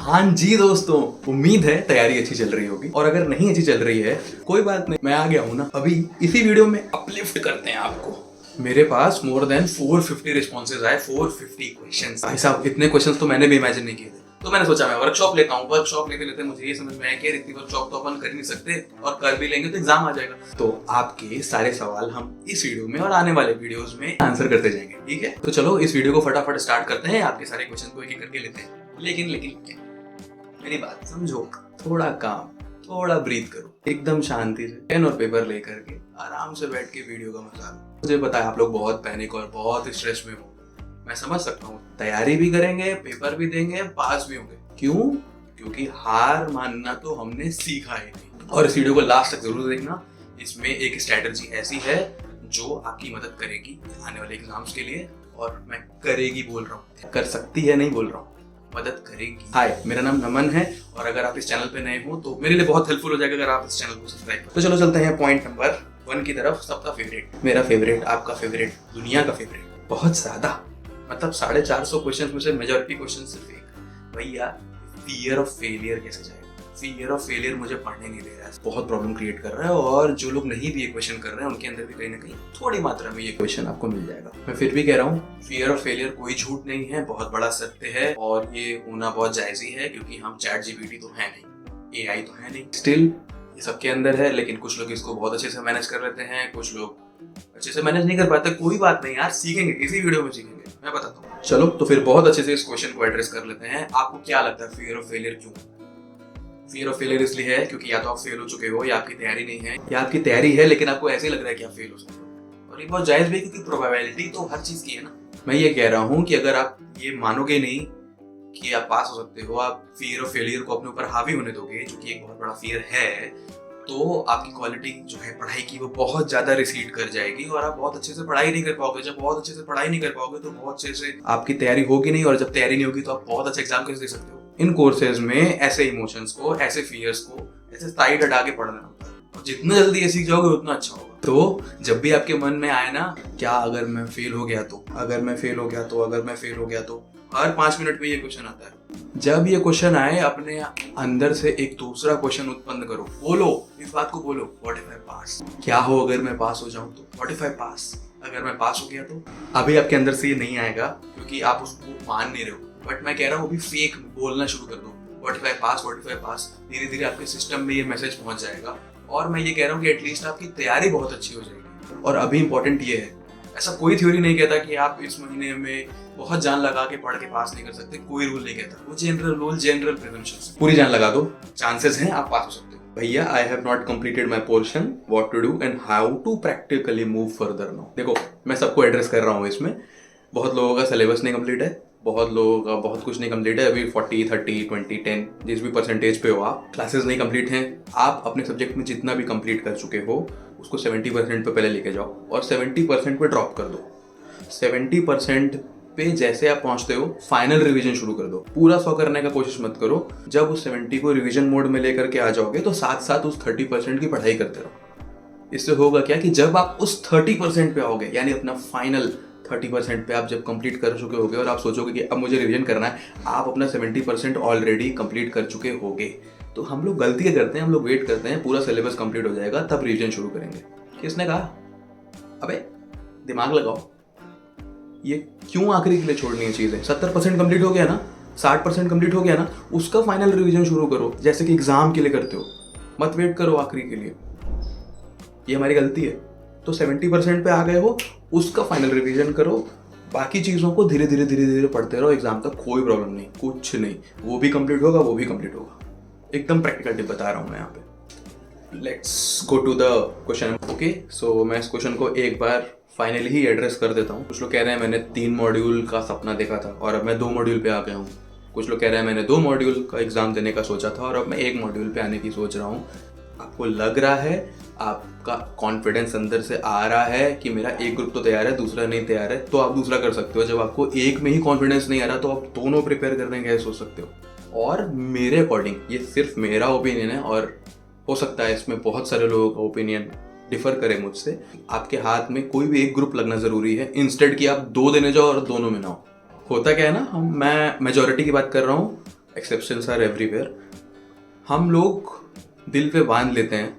हाँ जी दोस्तों, उम्मीद है तैयारी अच्छी चल रही होगी और अगर नहीं अच्छी चल रही है कोई बात नहीं, मैं आ गया हूँ ना। अभी इसी वीडियो में अपलिफ्ट करते हैं आपको। मेरे पास मोर देन 450 रिस्पॉन्सेज आए, 450 क्वेश्चंस। भाई साहब, इतने क्वेश्चंस तो मैंने भी इमेजिन नहीं किए थे। तो मैंने सोचा मैं वर्कशॉप लेता हूँ। वर्कशॉप लेते लेते मुझे ये समझ में आया कि इतनी वर्कशॉप तो अपन कर नहीं सकते और कर भी लेंगे तो एग्जाम आ जाएगा। तो आपके सारे सवाल हम इस वीडियो में और आने वाले वीडियोस में आंसर करते जाएंगे, ठीक है? तो चलो इस वीडियो को फटाफट स्टार्ट करते हैं। आपके सारे क्वेश्चन को एक एक करके लेते हैं। लेकिन मेरी बात समझो, थोड़ा काम, थोड़ा ब्रीथ करो, एकदम शांति से पेन और पेपर लेकर के आराम से बैठ के वीडियो का मजा लो। मुझे पता है आप लोग बहुत पैनिक और बहुत स्ट्रेस में हो, मैं समझ सकता हूँ। तैयारी भी करेंगे, पेपर भी देंगे, पास भी होंगे। क्यों? क्योंकि हार मानना तो हमने सीखा ही नहीं। और इस वीडियो को लास्ट तक जरूर देखना। इसमें एक स्ट्रेटजी ऐसी है जो आपकी मदद करेगी आने वाले एग्जाम्स के लिए। और मैं करेगी बोल रहा हूँ, कर सकती है नहीं बोल रहा हूँ, मदद करेगी। हाय, मेरा नाम नमन है और अगर आप इस चैनल पे नए हो तो मेरे लिए बहुत हेल्पफुल हो जाएगा अगर आप इस चैनल को सब्सक्राइब करो। तो चलो चलते हैं पॉइंट नंबर 1 की तरफ। सबका फेवरेट, मेरा फेवरेट, आपका फेवरेट, दुनिया का फेवरेट, बहुत ज्यादा, मतलब 450 क्वेश्चन में से मेजॉरिटी क्वेश्चन सिर्फ एक, भैया फियर ऑफ फेलियर कैसे जाएगा। फियर ऑफ फेलियर मुझे पढ़ने नहीं दे रहा है, बहुत प्रॉब्लम क्रिएट कर रहा है। और जो लोग नहीं भी ये क्वेश्चन कर रहे हैं उनके अंदर भी कहीं ना कहीं थोड़ी मात्रा में ये क्वेश्चन आपको मिल जाएगा। मैं फिर भी कह रहा हूँ, फियर ऑफ फेलियर कोई झूठ नहीं है, बहुत बड़ा सत्य है और ये होना बहुत जायज ही है क्योंकि हम चैट जीपीटी तो है नहीं, एआई तो है नहीं। स्टिल ये सबके अंदर है, लेकिन कुछ लोग इसको बहुत अच्छे से मैनेज कर लेते हैं, कुछ लोग अच्छे से मैनेज नहीं कर पाते। कोई बात नहीं यार, सीखेंगे, इसी वीडियो में सीखेंगे, मैं बताता हूँ। चलो तो फिर बहुत अच्छे से इस क्वेश्चन को एड्रेस कर लेते हैं। आपको क्या लगता है फियर ऑफ फेलियर क्यों? फियर ऑफ फेलियर इसलिए है क्योंकि या तो आप फेल हो चुके हो, या आपकी तैयारी नहीं है, या आपकी तैयारी है लेकिन आपको ऐसे ही लग रहा है कि आप फेल हो सकते हो। और ये बहुत जायज भी है क्योंकि प्रोबेबिलिटी तो हर चीज की है ना। मैं ये कह रहा हूँ कि अगर आप ये मानोगे नहीं कि आप पास हो सकते हो, आप फियर ऑफ फेलियर को अपने ऊपर हावी होने दोगे, जो कि एक बहुत बड़ा फियर है, तो आपकी क्वालिटी जो है पढ़ाई की वो बहुत ज्यादा रिसीड कर जाएगी और आप बहुत अच्छे से पढ़ाई नहीं कर पाओगे। जब बहुत अच्छे से पढ़ाई नहीं कर पाओगे तो बहुत अच्छे से आपकी तैयारी होगी नहीं, और जब तैयारी नहीं होगी तो आप बहुत अच्छा एग्जाम कैसे दे सकते हो? इन कोर्सेज में ऐसे इमोशंस को, ऐसे फियर्स को ऐसे साइड हटा के पढ़ना होता है और जितना जल्दी ये सीख जाओगे उतना अच्छा होगा। तो जब भी आपके मन में आए ना, क्या अगर मैं फेल हो गया तो, अगर मैं फेल हो गया तो, अगर मैं फेल हो गया तो, हर 5 मिनट में ये क्वेश्चन आता है। जब ये क्वेश्चन आए, अपने अंदर से एक दूसरा क्वेश्चन उत्पन्न करो, बोलो, इस बात को बोलो, व्हाट इफ आई पास? क्या हो अगर मैं पास हो जाऊं तो? व्हाट इफ आई पास? अगर मैं पास हो गया तो? अभी आपके अंदर से ये नहीं आएगा क्योंकि आप उसको मान नहीं रहे हो, बट मैं कह रहा हूँ अभी फेक बोलना शुरू कर दो, what if I pass, what if I pass. धीरे धीरे आपके सिस्टम में ये मैसेज पहुंच जाएगा और मैं ये कह रहा हूँ कि एटलीस्ट आपकी तैयारी बहुत अच्छी हो जाएगी। और अभी इंपॉर्टेंट ये है, ऐसा कोई थ्योरी नहीं कहता कि आप इस महीने में बहुत जान लगा के पढ़ के पास नहीं कर सकते, कोई रूल नहीं कहता। वो जनरल रूल, जनरल प्रिवेंशन, पूरी जान लगा दो, चांसेस हैं आप पास हो सकते हो। भैया, I have not completed my portion, what to do and how to practically move further now. देखो, मैं सबको एड्रेस कर रहा हूँ इसमें। बहुत लोगों का सिलेबस नहीं कंप्लीट है, बहुत लोगों का बहुत कुछ नहीं कंप्लीट है। अभी 40, 30, 20, 10 जिस भी परसेंटेज पे हो आप, क्लासेस नहीं कंप्लीट हैं। आप अपने सब्जेक्ट में जितना भी कंप्लीट कर चुके हो उसको 70% पे पहले लेके जाओ और 70% पे ड्रॉप कर दो। 70% पे जैसे आप पहुंचते हो, फाइनल रिवीजन शुरू कर दो। पूरा 100 करने का कोशिश मत करो। जब उस 70 को रिवीजन मोड में लेकर के आ जाओगे तो साथ साथ उस 30% की पढ़ाई करते रहो। इससे होगा क्या कि जब आप उस 30% पे आओगे, यानी अपना फाइनल 30% पे आप जब कंप्लीट कर चुके होगे और आप सोचोगे कि अब मुझे रिवीजन करना है, आप अपना 70% ऑलरेडी कंप्लीट कर चुके होगे। तो हम लोग गलती करते हैं, हम लोग वेट करते हैं पूरा सिलेबस कंप्लीट हो जाएगा तब रिवीजन शुरू करेंगे। किसने कहा? अबे दिमाग लगाओ, ये क्यों आखिरी के लिए छोड़नी है चीजें? 70% कंप्लीट हो गया ना, 60% कंप्लीट हो गया ना, उसका फाइनल रिवीजन शुरू करो जैसे कि एग्जाम के लिए करते हो। मत वेट करो आखिरी के लिए, ये हमारी गलती है। तो 70% पे आ गए हो, उसका फाइनल रिवीजन करो, बाकी चीज़ों को धीरे धीरे पढ़ते रहो। एग्जाम तक कोई प्रॉब्लम नहीं, कुछ नहीं, वो भी कंप्लीट होगा, वो भी कंप्लीट होगा। एकदम प्रैक्टिकल टिप बता रहा हूँ मैं यहाँ पे। Let's go to the question. Okay, so मैं इस क्वेश्चन को एक बार फाइनली ही एड्रेस कर देता हूँ। कुछ लोग कह रहे हैं मैंने 3 मॉड्यूल का सपना देखा था और अब मैं 2 मॉड्यूल पे आ गया हूँ। कुछ लोग कह रहे हैं मैंने 2 मॉड्यूल का एग्जाम देने का सोचा था और अब मैं 1 मॉड्यूल पे आने की सोच रहा हूँ। आपको लग रहा है, आपका कॉन्फिडेंस अंदर से आ रहा है कि मेरा एक ग्रुप तो तैयार है, दूसरा नहीं तैयार है, तो आप दूसरा कर सकते हो। जब आपको एक में ही कॉन्फिडेंस नहीं आ रहा तो आप दोनों प्रिपेयर करने का सोच सकते हो। और मेरे अकॉर्डिंग, ये सिर्फ मेरा ओपिनियन है और हो सकता है इसमें बहुत सारे लोगों का ओपिनियन डिफर करे मुझसे, आपके हाथ में कोई भी एक ग्रुप लगना जरूरी है, इंस्टेड कि आप 2 देने जाओ और दोनों में ना हो। होता क्या है ना, मैं मेजॉरिटी की बात कर रहा हूँ, एक्सेप्शंस आर एवरीवेयर। हम लोग दिल पे बांध लेते हैं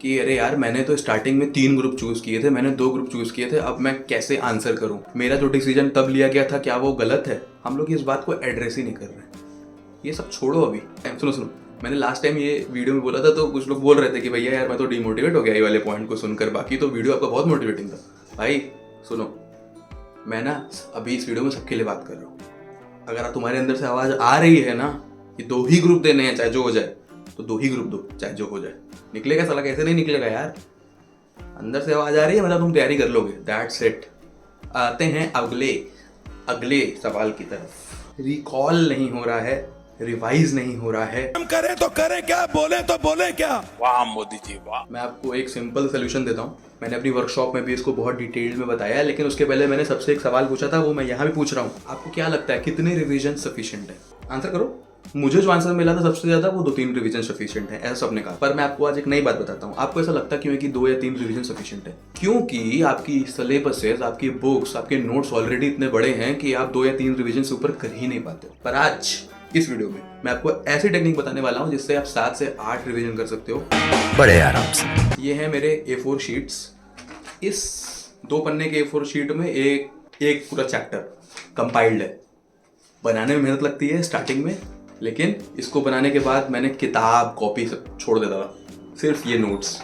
कि अरे यार मैंने तो स्टार्टिंग में 3 ग्रुप चूज़ किए थे, मैंने 2 ग्रुप चूज़ किए थे, अब मैं कैसे आंसर करूं, मेरा जो डिसीजन तब लिया गया था क्या वो गलत है। हम लोग इस बात को एड्रेस ही नहीं कर रहे। ये सब छोड़ो अभी। सुनो, मैंने लास्ट टाइम ये वीडियो में बोला था तो कुछ लोग बोल रहे थे कि भैया यार मैं तो डिमोटिवेट हो गया ये वाले पॉइंट को सुनकर, बाकी तो वीडियो आपका बहुत मोटिवेटिंग था। भाई सुनो, मैं ना अभी इस वीडियो में सबके लिए बात कर रहा हूँ। अगर तुम्हारे अंदर से आवाज़ आ रही है ना कि 2 ही ग्रुप देने हैं चाहे जो हो जाए, तो 2 ही ग्रुप दो चाहे जो हो जाए। निकलेगा साला, कैसे नहीं निकलेगा यार। अंदर से आवाज़ आ रही है मतलब तुम तैयारी कर लोगे, दैट्स इट। आते हैं अगले सवाल की तरफ। रिकॉल नहीं हो रहा है, रिवाइज नहीं हो रहा है, हम करें तो करें क्या, बोले तो बोले क्या। वाह मोदी जी वाह। मैं आपको एक सिंपल सोल्यूशन देता हूँ। मैंने अपनी वर्कशॉप में भी इसको बहुत डिटेल में बताया है, लेकिन उसके पहले मैंने सबसे एक सवाल पूछा था, वो मैं यहाँ भी पूछ रहा हूँ। आपको क्या लगता है कितने रिवीजन सफिशिएंट है? आंसर करो। मुझे जो आंसर मिला था सबसे ज्यादा वो 2-3 रिवीजन सफिशिएंट है, ऐसा सबने कहा। पर मैं आपको आज एक नई बात बताता हूँ। आपको ऐसा लगता क्यों है कि 2 या 3 रिवीजन सफिशिएंट है? क्योंकि आपकी सिलेबसेस, आपकी बुक्स, आपके नोट्स ऑलरेडी इतने बड़े हैं कि आप 2 या 3 रिवीजन से ऊपर कर ही नहीं पाते। पर आज इस वीडियो में मैं आपको ऐसी टेक्निक बताने वाला हूँ जिससे आप 7 से 8 रिवीजन कर सकते हो बड़े आराम से। ये है मेरे A4 शीट्स। इस 2 पन्ने के A4 शीट में एक पूरा चैप्टर कंपाइल्ड है। बनाने में मेहनत लगती है स्टार्टिंग में, लेकिन इसको बनाने के बाद मैंने किताब कॉपी सब छोड़ देता था, सिर्फ ये नोट्स।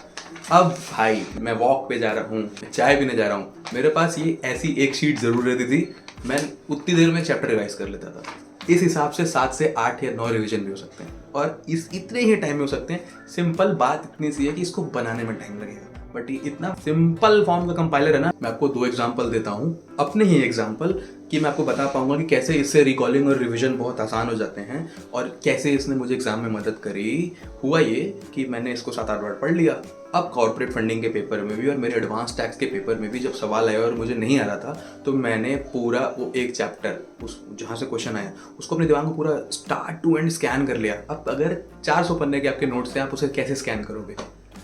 अब भाई मैं वॉक पे जा रहा हूँ, चाय पीने जा रहा हूँ, मेरे पास ये ऐसी एक शीट जरूर रहती थी, मैं उतनी देर में चैप्टर रिवाइज कर लेता था। इस हिसाब से 7 से 8 या 9 रिवीजन भी हो सकते हैं, और इस इतने ही टाइम में हो सकते हैं। सिंपल बात इतनी सी है कि इसको बनाने में टाइम लगेगा, बट ये इतना सिंपल फॉर्म का कंपाइलर है ना। मैं आपको 2 एग्जांपल देता हूँ, अपने ही एग्जांपल, कि मैं आपको बता पाऊंगा कि कैसे इससे रिकॉलिंग और रिवीजन बहुत आसान हो जाते हैं और कैसे इसने मुझे एग्जाम में मदद करी। हुआ ये कि मैंने इसको 7-8 बार पढ़ लिया। अब कॉर्पोरेट फंडिंग के पेपर में भी और मेरे एडवांस टैक्स के पेपर में भी जब सवाल आया और मुझे नहीं आ रहा था, तो मैंने पूरा वो एक चैप्टर उस जहाँ से क्वेश्चन आया उसको अपने दिमाग में पूरा स्टार्ट टू एंड स्कैन कर लिया। अब अगर 400 पन्ने के आपके नोट्स हैं, आप उसे कैसे स्कैन करोगे?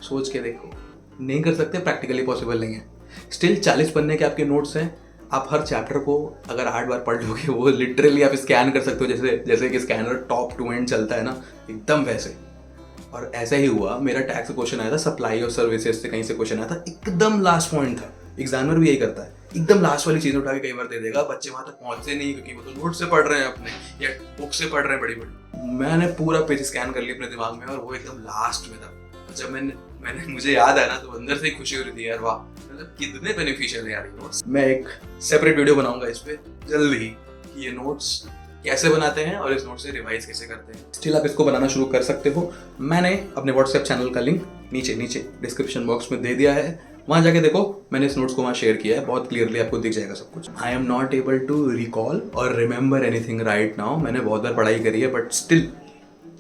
सोच के देखो। नहीं कर सकते, प्रैक्टिकली पॉसिबल नहीं है। स्टिल 40 पन्ने के आपके नोट्स हैं, आप हर चैप्टर को अगर 8 बार पढ़ लोगे, वो लिटरली आप स्कैन कर सकते हो, जैसे कि स्कैनर टॉप टू एंड चलता है ना, एकदम वैसे। और ऐसा ही हुआ, मेरा टैक्स का क्वेश्चन आया था, सप्लाई और सर्विसेज से कहीं से क्वेश्चन आया था, एकदम लास्ट पॉइंट था। एग्जामिनर भी यही करता है, एकदम लास्ट वाली चीज़ उठा के कई बार दे देगा, बच्चे वहाँ तक पहुँचते नहीं क्योंकि वो तो नोट से पढ़ रहे हैं अपने, या बुक से पढ़ रहे हैं बड़ी बड़ी। मैंने पूरा पेज स्कैन कर लिया अपने दिमाग में और वो एकदम लास्ट में था। जब मैंने मुझे याद आया ना, तो अंदर से खुशी हो रही थी यार, वाह मतलब कितने बेनिफिशियल है यार ये नोट्स। मैं एक सेपरेट वीडियो बनाऊंगा इस पे जल्द ही, कि ये नोट्स कैसे बनाते हैं और इस नोट से रिवाइज कैसे करते हैं। स्टिल आप इसको बनाना शुरू कर सकते हो। मैंने अपने व्हाट्सएप चैनल का लिंक नीचे डिस्क्रिप्शन बॉक्स में दे दिया है, वहां जाके देखो। मैंने इस नोट्स को वहां शेयर किया है, बहुत क्लियरली आपको दिख जाएगा सब कुछ। I am not able to recall और रिमेंबर एनीथिंग राइट नाउ। मैंने बहुत बार पढ़ाई करी है, बट स्टिल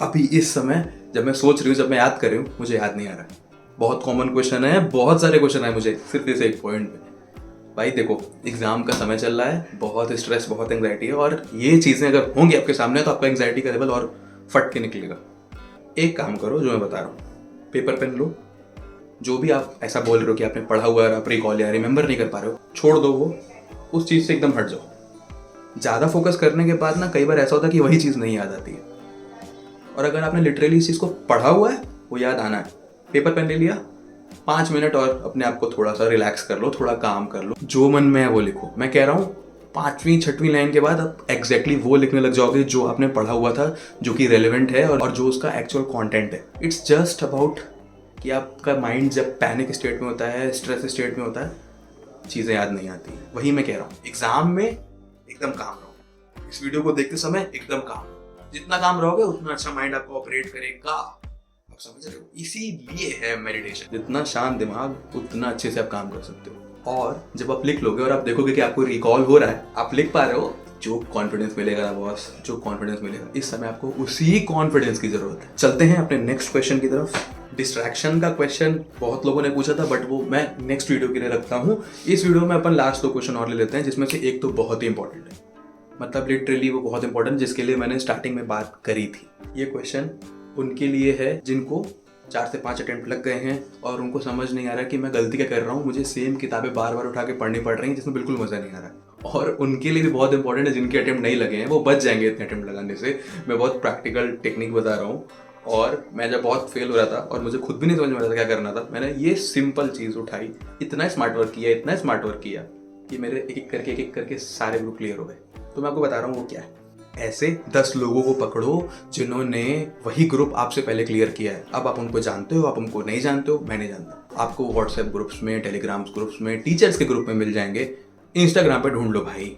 अभी इस समय जब मैं सोच रही हूँ, जब मैं याद कर रही हूँ, मुझे याद नहीं आ रहा। बहुत कॉमन क्वेश्चन है, बहुत सारे क्वेश्चन है मुझे सिर्फ इस एक पॉइंट पे। भाई देखो, एग्जाम का समय चल रहा है, बहुत स्ट्रेस, बहुत एंग्जाइटी है, और ये चीज़ें अगर होंगी आपके सामने तो आपका एंग्जाइटी का लेवल और फट के निकलेगा। एक काम करो जो मैं बता रहा हूँ, पेपर पेन लो, जो भी आप ऐसा बोल रहे हो कि आपने पढ़ा हुआ है, आप रिकॉल या रिमेंबर नहीं कर पा रहे हो, छोड़ दो वो, उस चीज़ से एकदम हट जाओ। ज़्यादा फोकस करने के बाद ना कई बार ऐसा होता है कि वही चीज़ नहीं याद आती है, और अगर आपने लिटरली इस चीज़ को पढ़ा हुआ है, वो याद आना है। पेपर पेन ले लिया, 5 मिनट और अपने आप को थोड़ा सा रिलैक्स कर लो, थोड़ा काम कर लो, जो मन में है वो लिखो। मैं कह रहा हूँ 5वीं 6वीं लाइन के बाद आप एग्जैक्टली वो लिखने लग जाओगे जो आपने पढ़ा हुआ था, जो कि रेलेवेंट है और जो उसका एक्चुअल कंटेंट है। इट्स जस्ट अबाउट कि आपका माइंड जब पैनिक स्टेट में होता है, स्ट्रेस स्टेट में होता है, चीज़ें याद नहीं आती। वही मैं कह रहा हूँ, एग्जाम में एकदम काम रहो। इस वीडियो को देखते समय एकदम काम, जितना काम रहोगे उतना अच्छा माइंड आपको ऑपरेट करेगा। आप समझ रहे हो? इसीलिए है मेडिटेशन। जितना शांत दिमाग, उतना अच्छे से आप काम कर सकते हो। और जब आप लिख लोगे और आप देखोगे कि आपको रिकॉल हो रहा है, आप लिख पा रहे हो, जो कॉन्फिडेंस मिलेगा ना बॉस, जो कॉन्फिडेंस मिलेगा, इस समय आपको उसी कॉन्फिडेंस की जरूरत है। चलते हैं अपने नेक्स्ट क्वेश्चन की तरफ। डिस्ट्रैक्शन का क्वेश्चन बहुत लोगों ने पूछा था, बट वो मैं नेक्स्ट वीडियो के लिए रखता हूँ। इस वीडियो में अपन लास्ट 2 क्वेश्चन और ले लेते हैं, जिसमें से एक तो बहुत ही इंपॉर्टेंट है, मतलब लिटरली वो बहुत इंपॉर्टेंट, जिसके लिए मैंने स्टार्टिंग में बात करी थी। ये क्वेश्चन उनके लिए है जिनको 4 से 5 अटेम्प्ट लग गए हैं और उनको समझ नहीं आ रहा कि मैं गलती क्या कर रहा हूँ, मुझे सेम किताबें बार बार उठा के पढ़नी पड़ रही हैं जिसमें बिल्कुल मज़ा नहीं आ रहा। और उनके लिए भी बहुत इंपॉर्टेंट है जिनके अटेम्प्ट नहीं लगे हैं, वो बच जाएंगे इतने अटेम्प्ट लगाने से। मैं बहुत प्रैक्टिकल टेक्निक बता रहा हूँ। और मैं जब बहुत फेल हो रहा था और मुझे खुद भी नहीं समझ में आ रहा था क्या करना था, मैंने ये सिंपल चीज़ उठाई, इतना स्मार्ट वर्क किया कि मेरे एक एक करके सारे ग्रुप क्लियर हो गए। तो मैं आपको बता रहा हूँ वो क्या है। ऐसे 10 लोगों को पकड़ो जिन्होंने वही ग्रुप आपसे पहले क्लियर किया है। अब आप उनको जानते हो, आप उनको नहीं जानते हो, मैं नहीं जानता। आपको व्हाट्सएप ग्रुप्स में, टेलीग्राम ग्रुप्स में, टीचर्स के ग्रुप में मिल जाएंगे, इंस्टाग्राम पे ढूंढ लो भाई।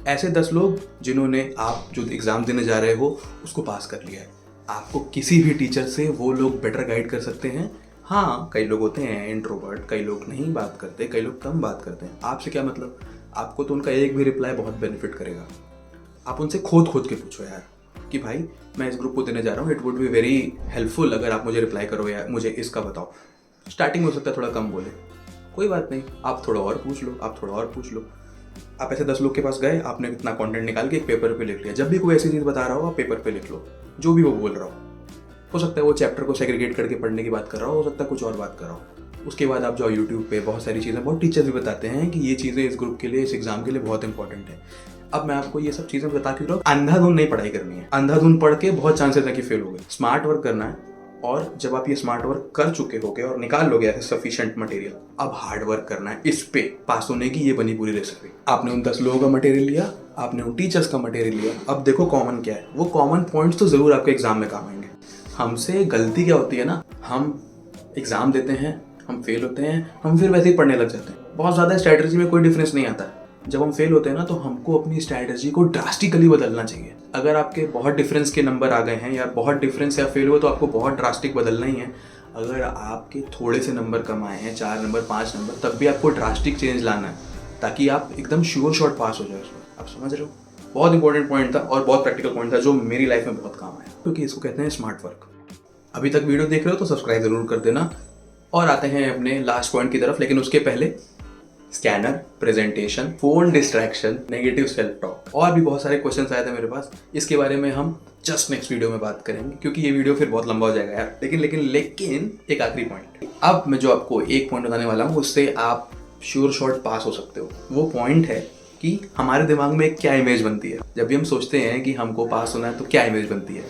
ऐसे 10 लोग जिन्होंने आप जो एग्जाम देने जा रहे हो उसको पास कर लिया है। आपको किसी भी टीचर से वो लोग बेटर गाइड कर सकते हैं। हाँ, कई लोग होते हैं इंट्रोवर्ट, कई लोग नहीं बात करते, कई लोग कम बात करते हैं। आपसे क्या मतलब, आपको तो उनका एक भी रिप्लाई बहुत बेनिफिट करेगा। आप उनसे खोद के पूछो यार कि भाई मैं इस ग्रुप को देने जा रहा हूँ, it would be very helpful अगर आप मुझे रिप्लाई करो या मुझे इसका बताओ। स्टार्टिंग में हो सकता है थोड़ा कम बोले, कोई बात नहीं, आप थोड़ा और पूछ लो, आप ऐसे 10 लोग के पास गए, आपने इतना कंटेंट निकाल के एक पेपर पे लिख लिया। जब भी कोई ऐसी चीज़ बता रहा हो आप पेपर पे लिख लो, जो भी वो बोल रहा हो सकता है वो चैप्टर को सेग्रीगेट करके पढ़ने की बात कर रहा हो सकता है कुछ और बात कर रहा हो। उसके बाद आप जाओ यूट्यूब पे, बहुत सारी चीज़ें, बहुत टीचर्स भी बताते हैं कि ये चीज़ें इस ग्रुप के लिए, इस एग्जाम के लिए बहुत इंपॉर्टेंट है। अब मैं आपको ये सब चीज़ें बता के रहा हूँ, अंधाधुन नहीं पढ़ाई करनी है। अंधाधुन पढ़ के बहुत चांसेस है कि फेल हो गए। स्मार्ट वर्क करना है, और जब आप ये स्मार्ट वर्क कर चुके होगे और निकाल लोगे ऐसे सफिशिएंट मटेरियल, अब हार्ड वर्क करना है इस पे पास होने की। ये बनी पूरी रेसिपी। आपने उन 10 लोगों का मटेरियल लिया, आपने उन टीचर्स का मटेरियल लिया। अब देखो कॉमन क्या है, वो कॉमन पॉइंट्स तो जरूर आपके एग्जाम में काम आएंगे। हमसे गलती क्या होती है ना, हम एग्जाम देते हैं, हम फेल होते हैं, हम फिर वैसे ही पढ़ने लग जाते हैं। बहुत ज़्यादा स्ट्रैटेजी में कोई डिफरेंस नहीं आता। जब हम फेल होते हैं ना, तो हमको अपनी स्ट्रैटेजी को ड्रास्टिकली बदलना चाहिए। अगर आपके बहुत डिफरेंस के नंबर आ गए हैं या बहुत डिफरेंस या फेल हुए, तो आपको बहुत ड्रास्टिक बदलना ही है। अगर आपके थोड़े से नंबर कम आए हैं, 4 नंबर 5 नंबर, तब भी आपको ड्रास्टिक चेंज लाना है ताकि आप एकदम श्योर शॉट पास हो जाए उसमें। आप समझ रहे हो? बहुत इंपॉर्टेंट पॉइंट था और बहुत प्रैक्टिकल पॉइंट था जो मेरी लाइफ में बहुत काम आया, क्योंकि इसको कहते हैं स्मार्ट वर्क। अभी तक वीडियो देख रहे हो तो सब्सक्राइब जरूर कर देना। और आते हैं अपने लास्ट पॉइंट की तरफ, लेकिन उसके पहले scanner, presentation, phone distraction, negative self talk, और भी बहुत सारे क्वेश्चंस आए थे मेरे पास। इसके बारे में हम जस्ट नेक्स्ट वीडियो में बात करेंगे, क्योंकि ये वीडियो फिर बहुत लंबा हो जाएगा यार। लेकिन एक आखिरी पॉइंट, अब मैं जो आपको एक पॉइंट बताने वाला हूँ उससे आप श्योर शॉट पास हो सकते हो। वो पॉइंट है कि हमारे दिमाग में क्या इमेज बनती है जब भी हम सोचते हैं कि हमको पास होना है। तो क्या इमेज बनती है?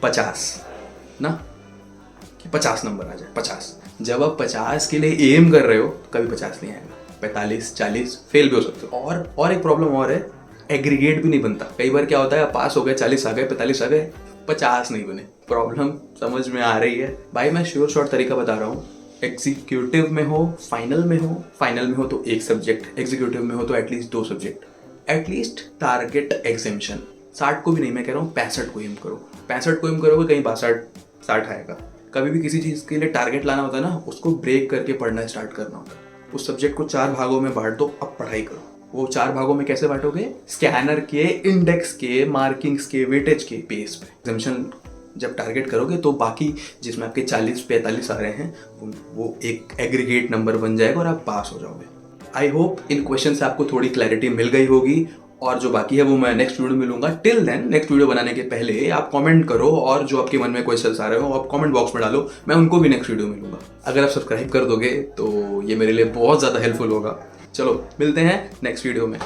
50 ना, कि 50 नंबर आ जाए। 50, जब आप 50 के लिए एम कर रहे हो कभी 50 नहीं आएगा। 45, 40 फेल भी हो सकते हो। और एक प्रॉब्लम और है, एग्रीगेट भी नहीं बनता। कई बार क्या होता है, आप पास हो गए, 40 आ गए, 45 आ गए, 50 नहीं बने। प्रॉब्लम समझ में आ रही है भाई? मैं श्योर शॉर्ट तरीका बता रहा हूँ। एग्जीक्यूटिव में हो, फाइनल में हो तो एक सब्जेक्ट, एग्जीक्यूटिव में हो तो at least 2 subject, at least target examination. 60 को भी नहीं, मैं कह रहा हूँ 65 को एम करो। 65 को एम करोगे कहीं 62, 60 आएगा। कभी भी किसी चीज़ के लिए टारगेट लाना होता है ना, उसको ब्रेक करके पढ़ना स्टार्ट करना होता है। उस सब्जेक्ट को 4 भागों में बांट दो, अब पढ़ाई करो। वो 4 भागों में कैसे बांटोगे? स्कैनर के, इंडेक्स के, मार्किंग्स के, वेटेज के बेस पे। एग्जामिशन जब टारगेट करोगे तो बाकी जिसमें आपके 40-45 आ रहे हैं वो एक एग्रीगेट नंबर बन जाएगा और आप पास हो जाओगे। आई होप इन क्वेश्चन से आपको थोड़ी क्लैरिटी मिल गई होगी, और जो बाकी है वो मैं नेक्स्ट वीडियो में मिलूंगा। टिल देन, नेक्स्ट वीडियो बनाने के पहले आप कमेंट करो, और जो आपके मन में क्वेश्चंस आ रहे हो आप कमेंट बॉक्स में डालो, मैं उनको भी नेक्स्ट वीडियो में मिलूंगा। अगर आप सब्सक्राइब कर दोगे तो ये मेरे लिए बहुत ज़्यादा हेल्पफुल होगा। चलो मिलते हैं नेक्स्ट वीडियो में।